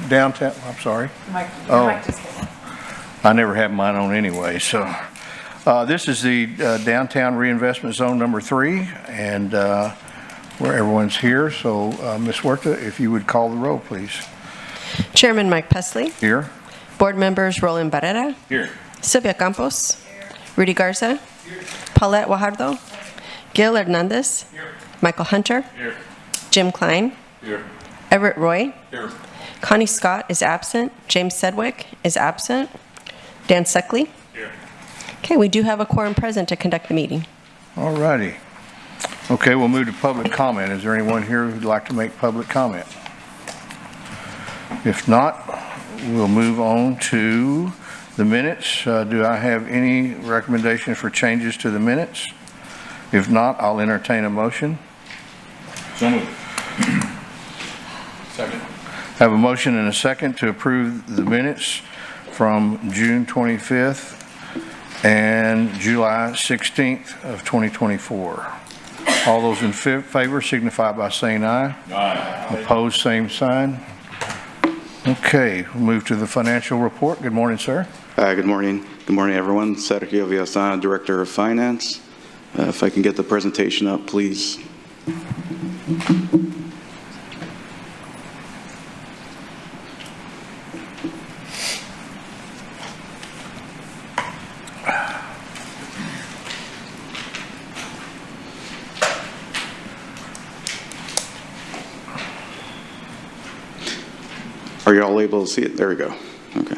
downtown, I'm sorry. Mike, Oh. Mike just came on. I never have mine on anyway, so. This is the downtown reinvestment zone number 3, and where everyone's here. So, Ms. Huerta, if you would call the roll, please. Chairman Mike Pesley. Here. Board members Roland Barrera. Here. Sylvia Campos. Rudy Garza. Paulette Guajardo. Gil Hernandez. Michael Hunter. Here. Jim Klein. Here. Everett Roy. Here. Connie Scott is absent. James Sedgwick is absent. Dan Suckley. Here. Okay, we do have a quorum present to conduct the meeting. All righty. Okay, we'll move to public comment. Is there anyone here who'd like to make public comment? If not, we'll move on to the minutes. Do I have any recommendations for changes to the minutes? If not, I'll entertain a motion. So moved. Second. Have a motion and a second to approve the minutes from June 25th and July 16th of 2024. All those in favor signify by saying aye. Aye. Opposed, same sign. Okay, we'll move to the financial report. Good morning, sir. Good morning. Good morning, everyone. Sergio Villasana, Director of Finance. If I can get the presentation up, please. Are you all able to see it? There we go. Okay.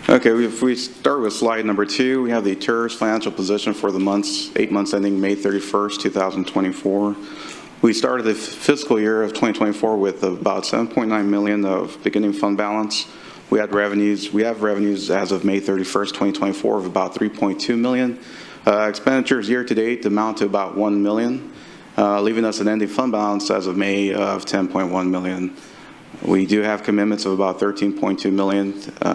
Okay, if we start with slide number 2, we have the TIRZ financial position for the 8 months ending May 31st, 2024. We started the fiscal year of 2024 with about $7.9 million of beginning fund balance. We have revenues as of May 31st, 2024 of about $3.2 million. Expenditures year to date amount to about $1 million, leaving us an ending fund balance as of May of $10.1 million. We do have commitments of about $13.2 million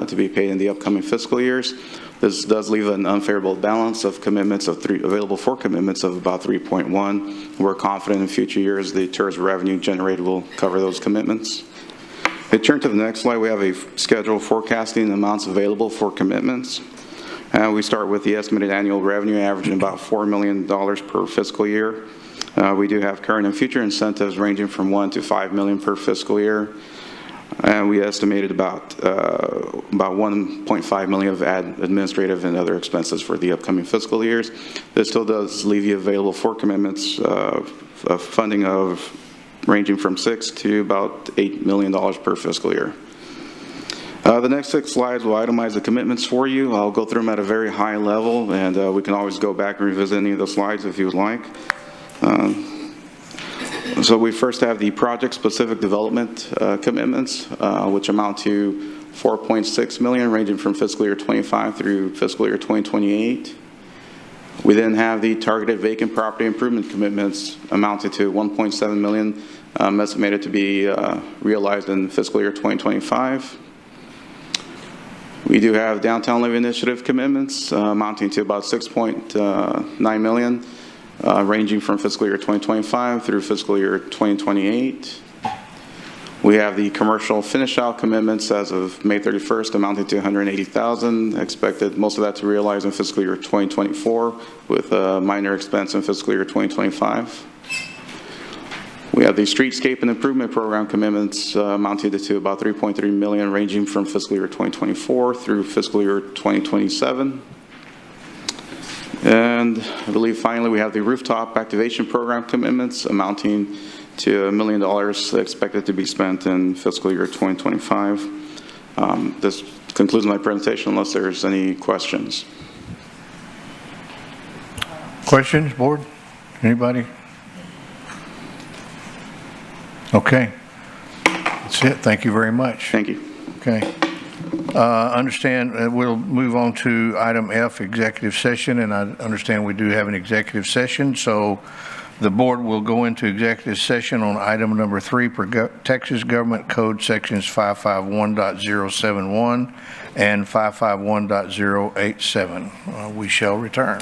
to be paid in the upcoming fiscal years. This does leave an unfavorable balance of commitments available for commitments of about 3.1. We're confident in future years the TIRZ revenue generated will cover those commitments. If we turn to the next slide, we have a schedule forecasting amounts available for commitments. We start with the estimated annual revenue averaging about $4 million per fiscal year. We do have current and future incentives ranging from $1 to $5 million per fiscal year. And we estimated about $1.5 million of administrative and other expenses for the upcoming fiscal years. This still does leave you available for commitments of funding of ranging from $6 to about $8 million per fiscal year. The next 6 slides will itemize the commitments for you. I'll go through them at a very high level, and we can always go back and revisit any of the slides if you would like. So we first have the project-specific development commitments, which amount to $4.6 million, ranging from fiscal year 25 through fiscal year 2028. We then have the targeted vacant property improvement commitments amounting to $1.7 million, estimated to be realized in fiscal year 2025. We do have downtown living initiative commitments amounting to about $6.9 million. Ranging from fiscal year 2025 through fiscal year 2028. We have the commercial finish-out commitments as of May 31st amounting to $180,000. Expected most of that to realize in fiscal year 2024 with a minor expense in fiscal year 2025. We have the streetscape and improvement program commitments amounting to about $3.3 million, ranging from fiscal year 2024 through fiscal year 2027. And I believe finally we have the rooftop activation program commitments amounting to $1 million expected to be spent in fiscal year 2025. This concludes my presentation unless there's any questions. Questions, board? Anybody? Okay. That's it. Thank you very much. Thank you. Okay. Understand we'll move on to item F, executive session, and I understand we do have an executive session, so the board will go into executive session on item number 3 per Texas Government Code sections 551.071 and 551.087. We shall return.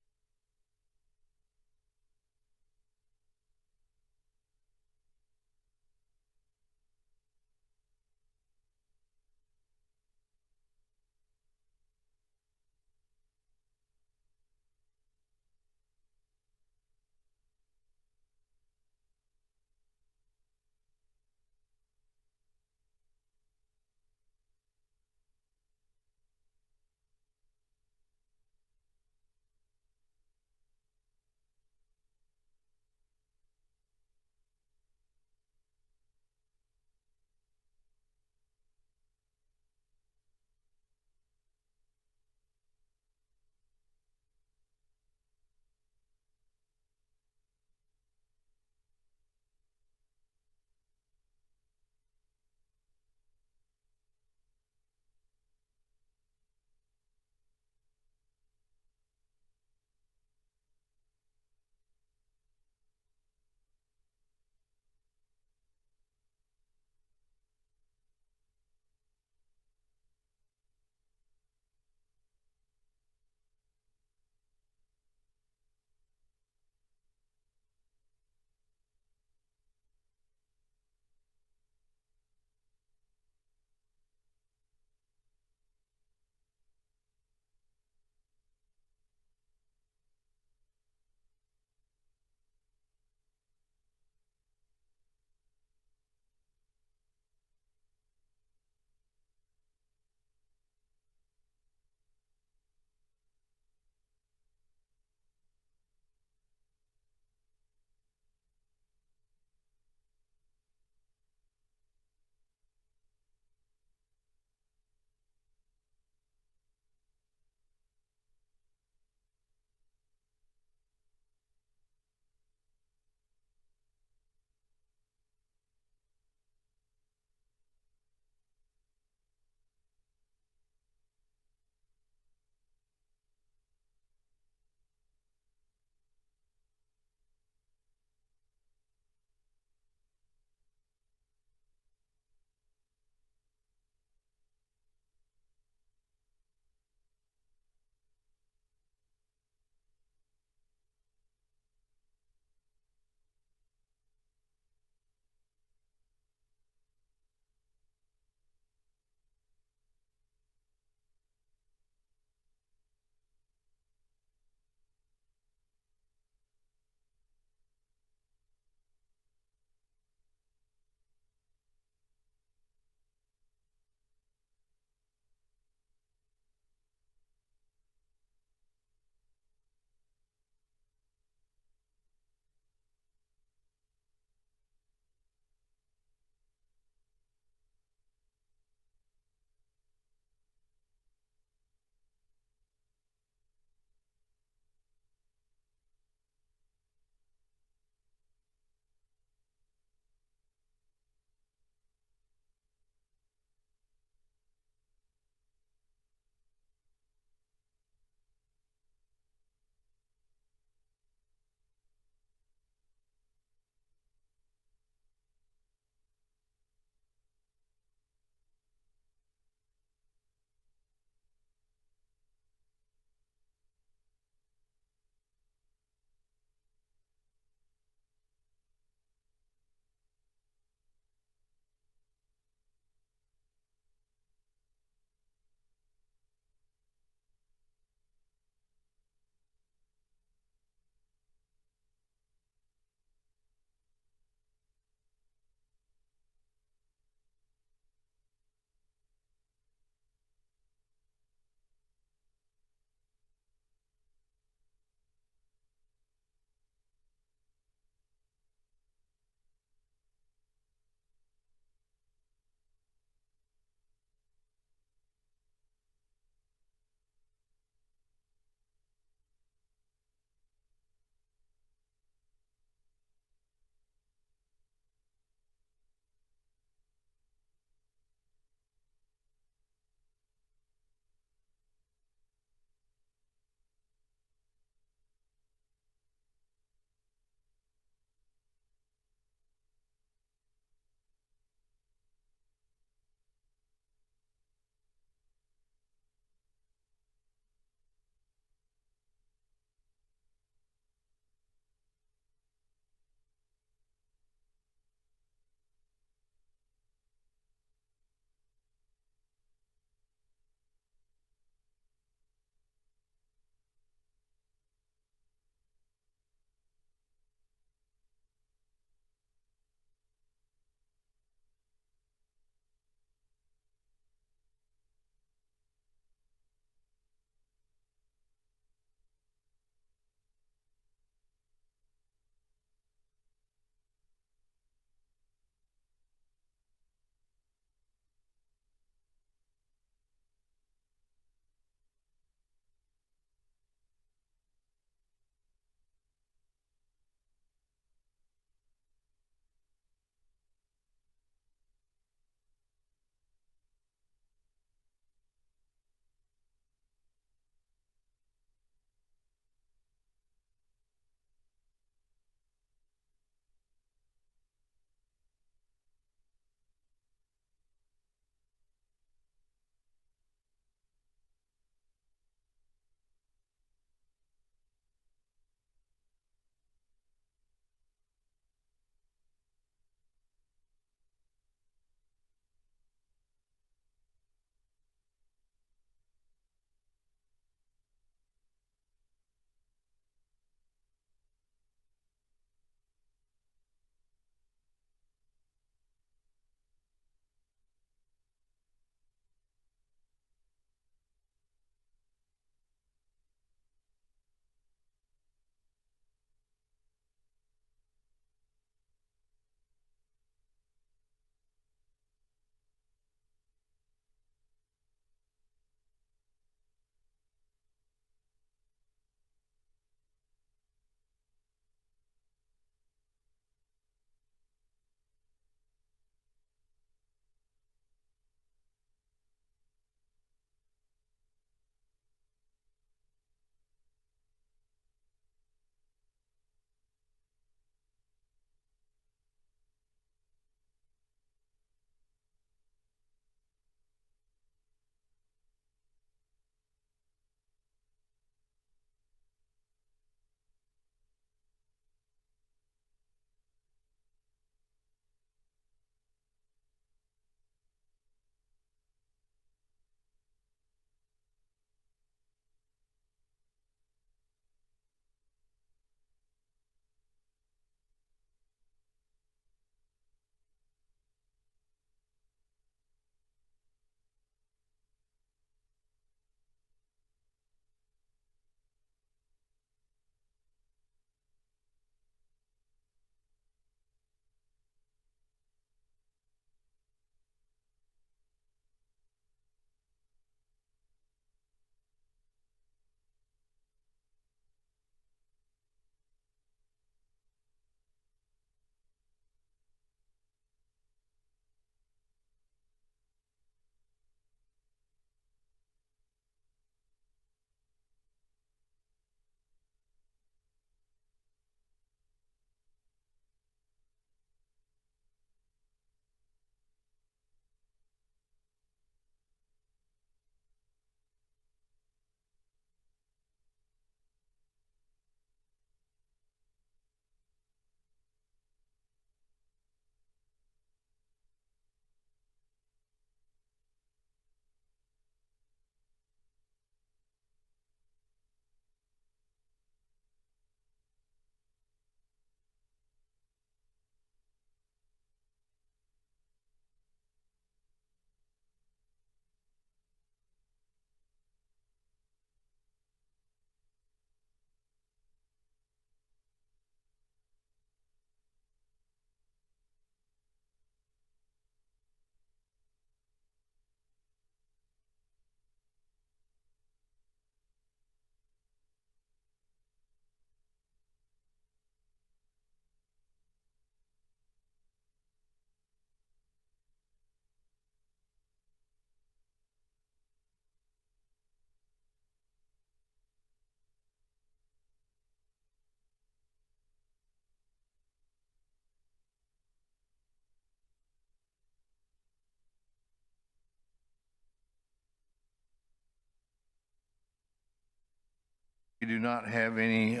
do not have any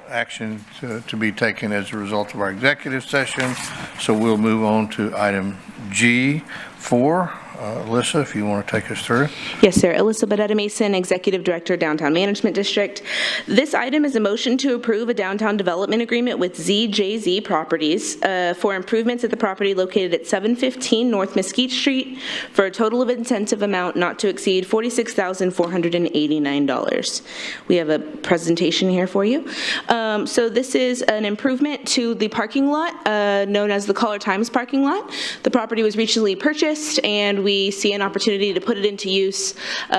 action to be taken as a result of our executive session, so we'll move on to item G4. Alyssa, if you want to take us through. Yes, sir. Alyssa Bedetta Mason, Executive Director, Downtown Management District. This item is a motion to approve a downtown development agreement with ZJZ Properties for improvements at the property located at 715 North Mesquite Street for a total of incentive amount not to exceed $46,489. We have a presentation here for you. So this is an improvement to the parking lot known as the Caller Times parking lot. The property was recently purchased, and we see an opportunity to put it into use.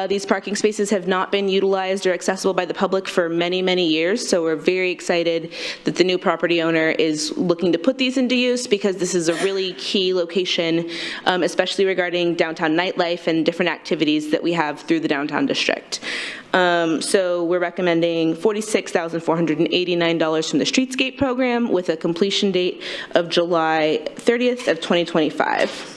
These parking spaces have not been utilized or accessible by the public for many, many years, so we're very excited that the new property owner is looking to put these into use, because this is a really key location, especially regarding downtown nightlife and different activities that we have through the downtown district. So we're recommending $46,489 from the Streetscape program with a completion date of July 30th of 2025.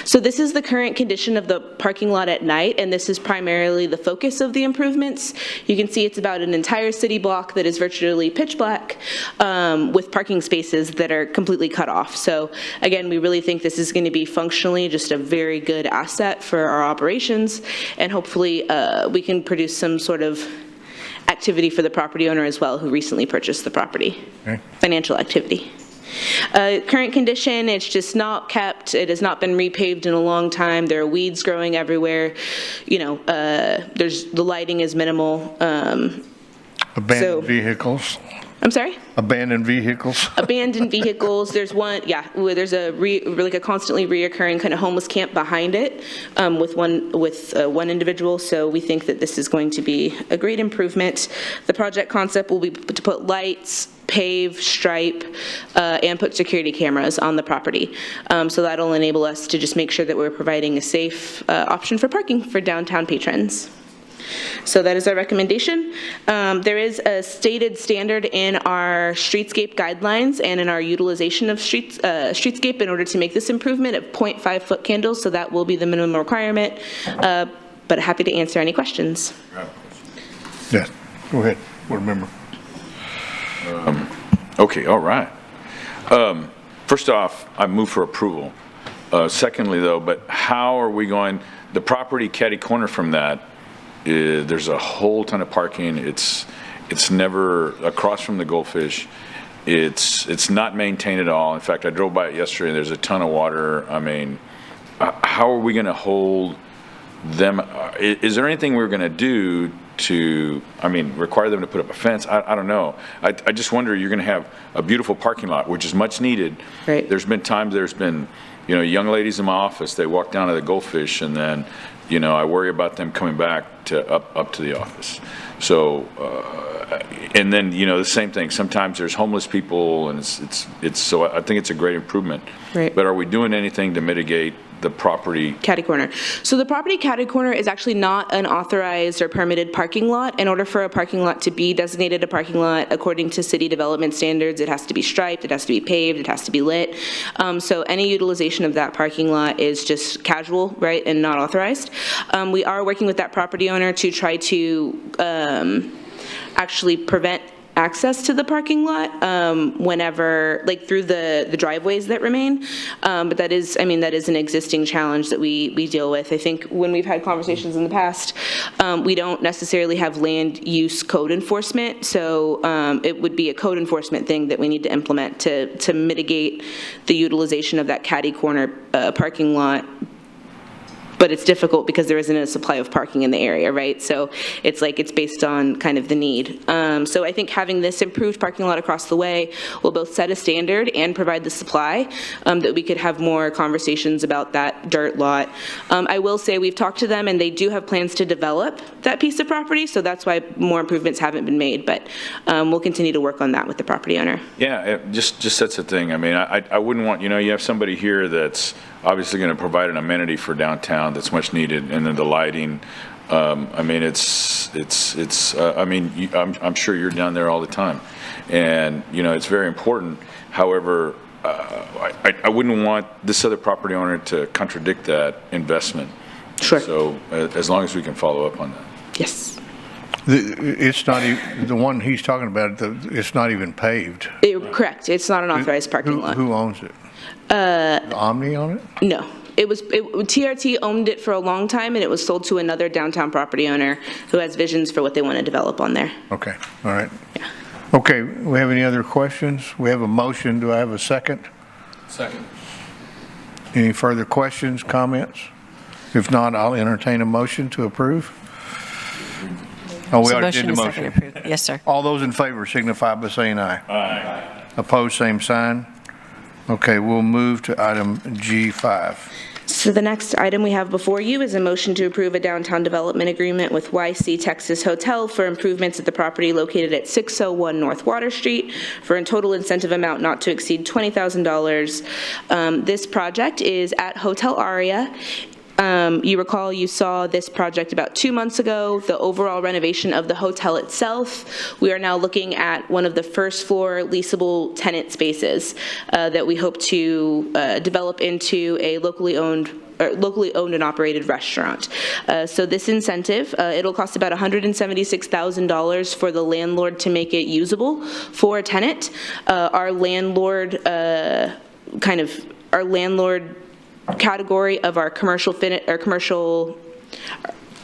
So this is the current condition of the parking lot at night, and this is primarily the focus of the improvements. You can see it's about an entire city block that is virtually pitch black, with parking spaces that are completely cut off. So again, we really think this is going to be functionally just a very good asset for our operations, and hopefully we can produce some sort of activity for the property owner as well, who recently purchased the property. Okay. Financial activity. Current condition, it's just not kept. It has not been repaved in a long time. There are weeds growing everywhere. You know, the lighting is minimal. Abandoned vehicles. I'm sorry? Abandoned vehicles. Abandoned vehicles. There's one, yeah, there's like a constantly reoccurring kind of homeless camp behind it with one individual. So we think that this is going to be a great improvement. The project concept will be to put lights, pave, stripe, and put security cameras on the property. So that'll enable us to just make sure that we're providing a safe option for parking for downtown patrons. So that is our recommendation. There is a stated standard in our streetscape guidelines and in our utilization of streetscape in order to make this improvement of 0.5 foot candles, so that will be the minimum requirement. But happy to answer any questions. Yes, go ahead, board member. Okay, all right. First off, I move for approval. Secondly, though, but how are we going, the property catty corner from that, there's a whole ton of parking. It's never across from the Goldfish. It's not maintained at all. In fact, I drove by it yesterday, and there's a ton of water. I mean, how are we going to hold them? Is there anything we're going to do to, I mean, require them to put up a fence? I don't know. I just wonder, you're going to have a beautiful parking lot, which is much needed. Right. There's been times you know, young ladies in my office, they walk down to the Goldfish, and then, you know, I worry about them coming back to up to the office. So, and then, you know, the same thing. Sometimes there's homeless people, and it's so I think it's a great improvement. Right. But are we doing anything to mitigate the property? Catty corner. So the property catty corner is actually not an authorized or permitted parking lot. In order for a parking lot to be designated a parking lot, according to city development standards, it has to be striped, it has to be paved, it has to be lit. So any utilization of that parking lot is just casual, right, and not authorized. We are working with that property owner to try to actually prevent access to the parking lot whenever, like through the driveways that remain. But that is, I mean, that is an existing challenge that we deal with. I think when we've had conversations in the past, we don't necessarily have land use code enforcement. So it would be a code enforcement thing that we need to implement to mitigate the utilization of that catty corner parking lot. But it's difficult because there isn't a supply of parking in the area, right? So it's like it's based on kind of the need. So I think having this improved parking lot across the way will both set a standard and provide the supply that we could have more conversations about that dirt lot. I will say we've talked to them, and they do have plans to develop that piece of property, so that's why more improvements haven't been made. But we'll continue to work on that with the property owner. Yeah, just that's the thing. I mean, I wouldn't want, you know, you have somebody here that's obviously going to provide an amenity for downtown that's much needed, and then the lighting. I mean, I mean, I'm sure you're down there all the time, and you know, it's very important. However, I wouldn't want this other property owner to contradict that investment. Sure. So as long as we can follow up on that. Yes. It's not, the one he's talking about, it's not even paved. Correct, it's not an authorized parking lot. Who owns it? Omni on it? No. TRT owned it for a long time, and it was sold to another downtown property owner who has visions for what they want to develop on there. Okay, all right. Yeah. Okay, we have any other questions? We have a motion. Do I have a second? Second. Any further questions, comments? If not, I'll entertain a motion to approve. Oh, we So already did the and second motion. approved. Yes, sir. All those in favor signify by saying aye. Aye. Opposed, same sign. Okay, we'll move to item G5. So the next item we have before you is a motion to approve a downtown development agreement with YC Texas Hotel for improvements at the property located at 601 North Water Street for a total incentive amount not to exceed $20,000. This project is at Hotel Aria. You recall you saw this project about 2 months ago, the overall renovation of the hotel itself. We are now looking at one of the first floor leasable tenant spaces that we hope to develop into a locally owned and operated restaurant. So this incentive, it'll cost about $176,000 for the landlord to make it usable for a tenant. Our landlord category of our commercial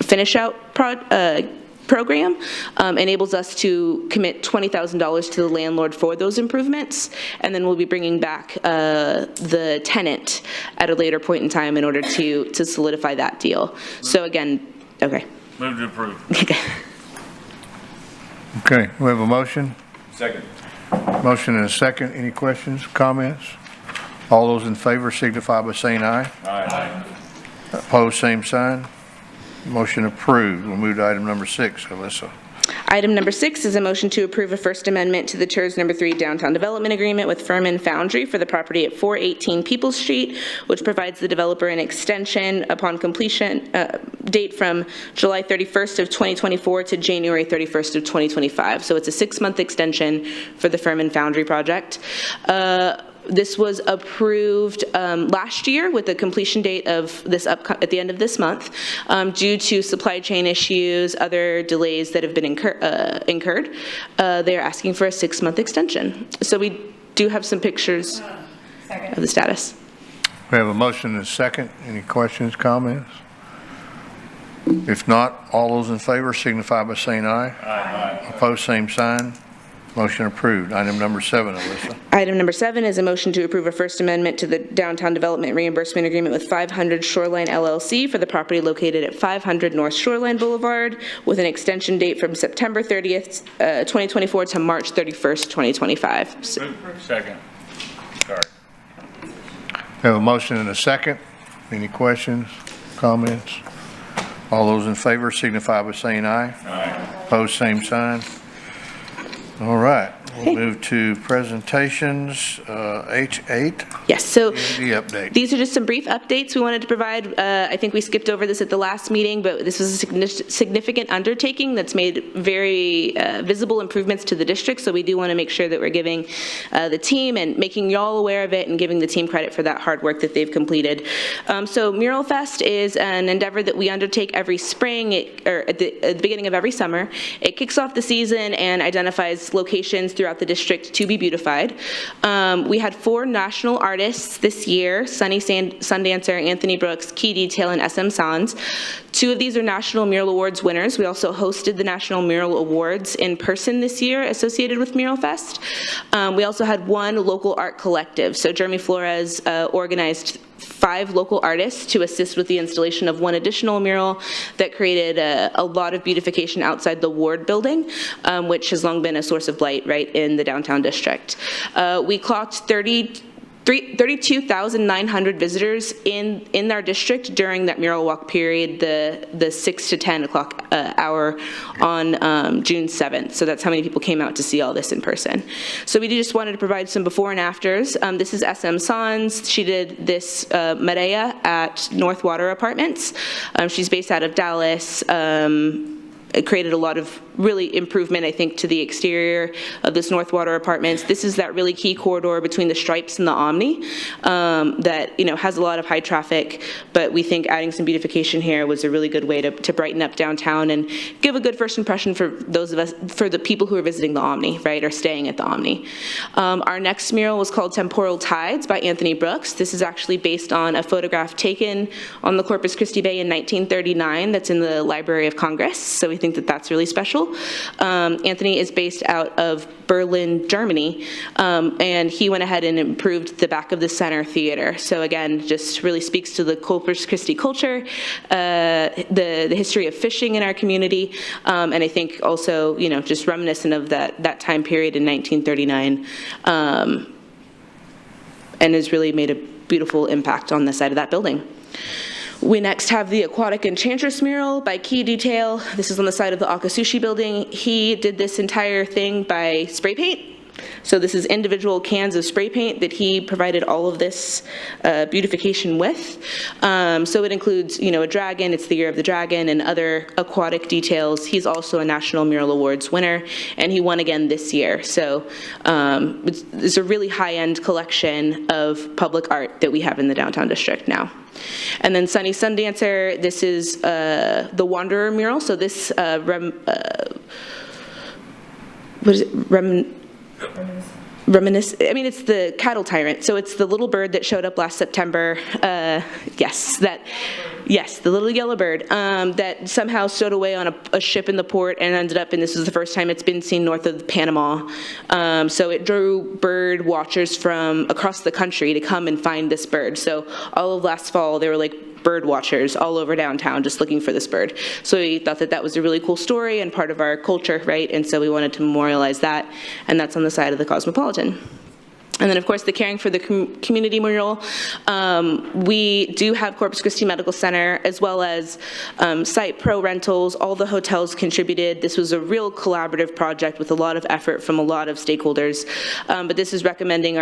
finish out program enables us to commit $20,000 to the landlord for those improvements, and then we'll be bringing back the tenant at a later point in time in order to solidify that deal. So again, okay. Move to approve. Okay, we have a motion. Second. Motion and a second. Any questions, comments? All those in favor signify by saying aye. Aye. Opposed, same sign. Motion approved. We'll move to item number 6, Alyssa. Item number 6 is a motion to approve a First Amendment to the TIRZ number 3 Downtown Development Agreement with Furman Foundry for the property at 418 Peoples Street, which provides the developer an extension upon completion date from July 31st of 2024 to January 31st of 2025. So it's a 6-month extension for the Furman Foundry project. This was approved last year with the completion date of this at the end of this month. Due to supply chain issues, other delays that have been incurred, they are asking for a 6-month extension. So we do have some pictures of the status. We have a motion and a second. Any questions, comments? If not, all those in favor signify by saying aye. Aye. Opposed, same sign. Motion approved. Item number 7, Alyssa. Item number 7 is a motion to approve a First Amendment to the Downtown Development Reimbursement Agreement with 500 Shoreline LLC for the property located at 500 North Shoreline Boulevard with an extension date from September 30th, 2024 to March 31st, 2025. Second. Sorry. We have a motion and a second. Any questions, comments? All those in favor signify by saying aye. Aye. Opposed, same sign. All right, we'll move to presentations, H8. Yes, so The update. these are just some brief updates we wanted to provide. I think we skipped over this at the last meeting, but this was a significant undertaking that's made very visible improvements to the district, so we do want to make sure that we're giving the team and making y'all aware of it and giving the team credit for that hard work that they've completed. So Mural Fest is an endeavor that we undertake every spring, or at the beginning of every summer. It kicks off the season and identifies locations throughout the district to be beautified. We had 4 national artists this year: Sunny Sundancer, Anthony Brooks, Key Detail, and SM Sans. 2 of these are National Mural Awards winners. We also hosted the National Mural Awards in person this year associated with Mural Fest. We also had 1 local art collective. So Jeremy Flores organized 5 local artists to assist with the installation of 1 additional mural that created a lot of beautification outside the Ward building, which has long been a source of light right in the downtown district. We clocked 32,900 visitors in our district during that mural walk period, the 6 to 10 o'clock hour on June 7th. So that's how many people came out to see all this in person. So we just wanted to provide some before and afters. This is SM Sans. She did this Medea at North Water Apartments. She's based out of Dallas. It created a lot of really improvement, I think, to the exterior of this North Water Apartments. This is that really key corridor between the Stripes and the Omni that, you know, has a lot of high traffic, but we think adding some beautification here was a really good way to brighten up downtown and give a good first impression for those of us, for the people who are visiting the Omni, right, or staying at the Omni. Our next mural was called Temporal Tides by Anthony Brooks. This is actually based on a photograph taken on the Corpus Christi Bay in 1939 that's in the Library of Congress, so we think that that's really special. Anthony is based out of Berlin, Germany, and he went ahead and improved the back of the center theater. So again, just really speaks to the Corpus Christi culture, the history of fishing in our community, and I think also, you know, just reminiscent of that time period in 1939, and has really made a beautiful impact on the side of that building. We next have the Aquatic Enchantress mural by Key Detail. This is on the side of the Akasushi building. He did this entire thing by spray paint. So this is individual cans of spray paint that he provided all of this beautification with. So it includes, you know, a dragon, it's the year of the dragon, and other aquatic details. He's also a National Mural Awards winner, and he won again this year. So it's a really high-end collection of public art that we have in the downtown district now. And then Sunny Sundancer, this is the Wanderer mural. So this, it's the cattle tyrant. So it's the little bird that showed up last September. Yes, the little yellow bird that somehow stowed away on a ship in the port and ended up, and this is the first time it's been seen north of Panama. So it drew bird watchers from across the country to come and find this bird. So all of last fall, they were like bird watchers all over downtown just looking for this bird. So we thought that that was a really cool story and part of our culture, right? And so we wanted to memorialize that, and that's on the side of the Cosmopolitan. And then, of course, the Caring for the Community mural. We do have Corpus Christi Medical Center, as well as Site Pro Rentals. All the hotels contributed. This was a real collaborative project with a lot of effort from a lot of stakeholders. But this is recommending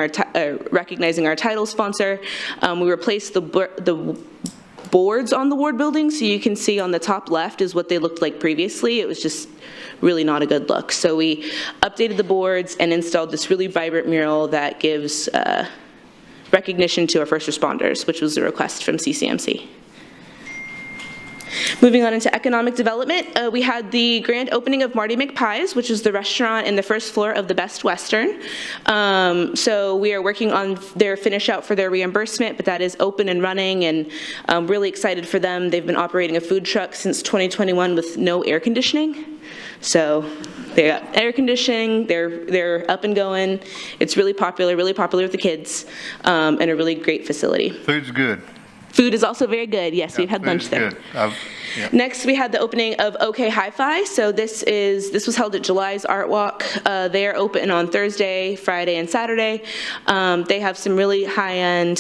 recognizing our title sponsor. We replaced the boards on the ward building, so you can see on the top left is what they looked like previously. It was just really not a good look. So we updated the boards and installed this really vibrant mural that gives recognition to our first responders, which was a request from CCMC. Moving on into economic development, we had the grand opening of Marty McPie's, which is the restaurant in the first floor of the Best Western. So we are working on their finish out for their reimbursement, but that is open and running, and I'm really excited for them. They've been operating a food truck since 2021 with no air conditioning. So they got air conditioning, they're up and going. It's really popular with the kids, and a really great facility. Food's good. Food is also very good. Yes, we've had lunch there. Good. Yeah. Next, we had the opening of OK Hi-Fi. So this was held at July's Art Walk. They are open on Thursday, Friday, and Saturday. They have some really high-end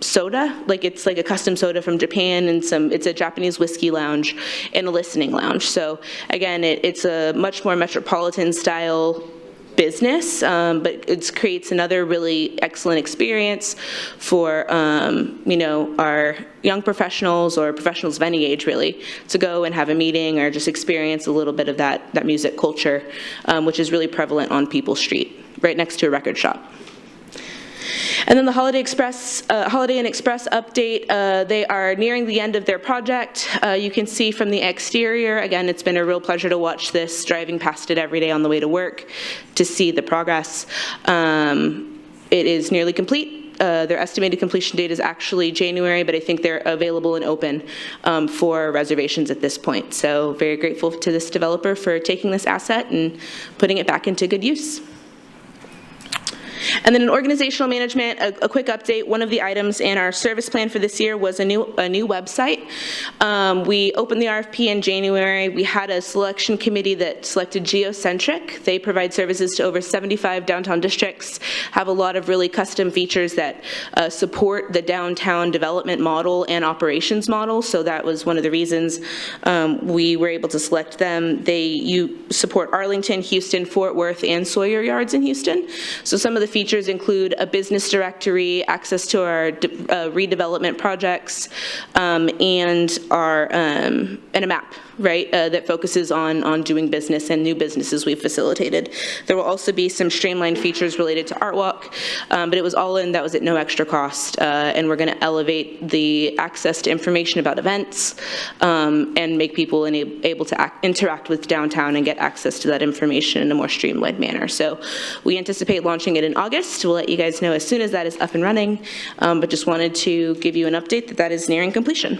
soda, it's like a custom soda from Japan, and it's a Japanese whiskey lounge and a listening lounge. So again, it's a much more metropolitan style business, but it creates another really excellent experience for our young professionals or professionals of any age, really, to go and have a meeting or just experience a little bit of that music culture, which is really prevalent on People's Street, right next to a record shop. And then the Holiday Inn Express update, they are nearing the end of their project. You can see from the exterior, again, it's been a real pleasure to watch this, driving past it every day on the way to work to see the progress. It is nearly complete. Their estimated completion date is actually January, but I think they're available and open for reservations at this point. So very grateful to this developer for taking this asset and putting it back into good use. And then in organizational management, a quick update. One of the items in our service plan for this year was a new website. We opened the RFP in January. We had a selection committee that selected Geocentric. They provide services to over 75 downtown districts, have a lot of really custom features that support the downtown development model and operations model. So that was one of the reasons we were able to select them. You support Arlington, Houston, Fort Worth, and Sawyer Yards in Houston. So some of the features include a business directory, access to our redevelopment projects, and a map, right, that focuses on doing business and new businesses we've facilitated. There will also be some streamlined features related to Art Walk, but it was all in, that was at no extra cost, and we're going to elevate the access to information about events and make people able to interact with downtown and get access to that information in a more streamlined manner. So we anticipate launching it in August. We'll let you guys know as soon as that is up and running, but just wanted to give you an update that that is nearing completion.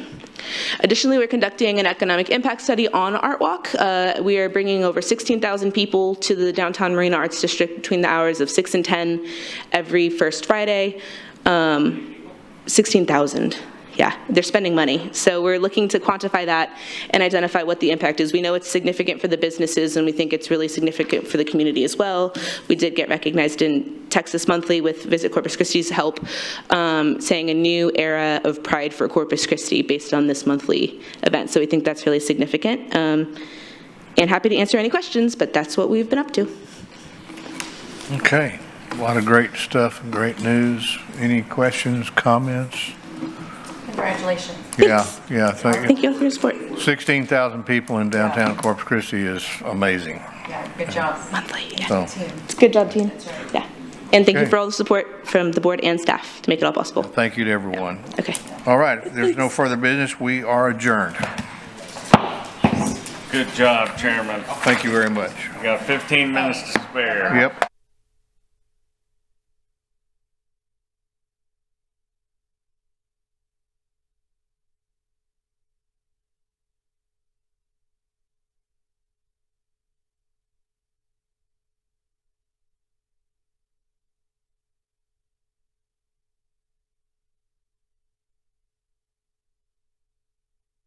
Additionally, we're conducting an economic impact study on Art Walk. We are bringing over 16,000 people to the Downtown Marina Arts District between the hours of 6 and 10 every first Friday. 16,000. Yeah, they're spending money. So we're looking to quantify that and identify what the impact is. We know it's significant for the businesses, and we think it's really significant for the community as well. We did get recognized in Texas Monthly with Visit Corpus Christi's help, saying a new era of pride for Corpus Christi based on this monthly event. So we think that's really significant. And happy to answer any questions, but that's what we've been up to. Okay, a lot of great stuff and great news. Any questions, comments? Congratulations. Yeah, thank you. Thank you all for your support. 16,000 people in downtown Corpus Christi is amazing. Yeah, good job. Monthly, yeah. So, It's a good job, team. Yeah. And thank you Okay. for all the support from the board and staff to make it all possible. thank you to everyone. Okay. All right, if there's no further business, we are adjourned. Good job, Chairman. Thank you very much. We got 15 minutes to spare. Yep.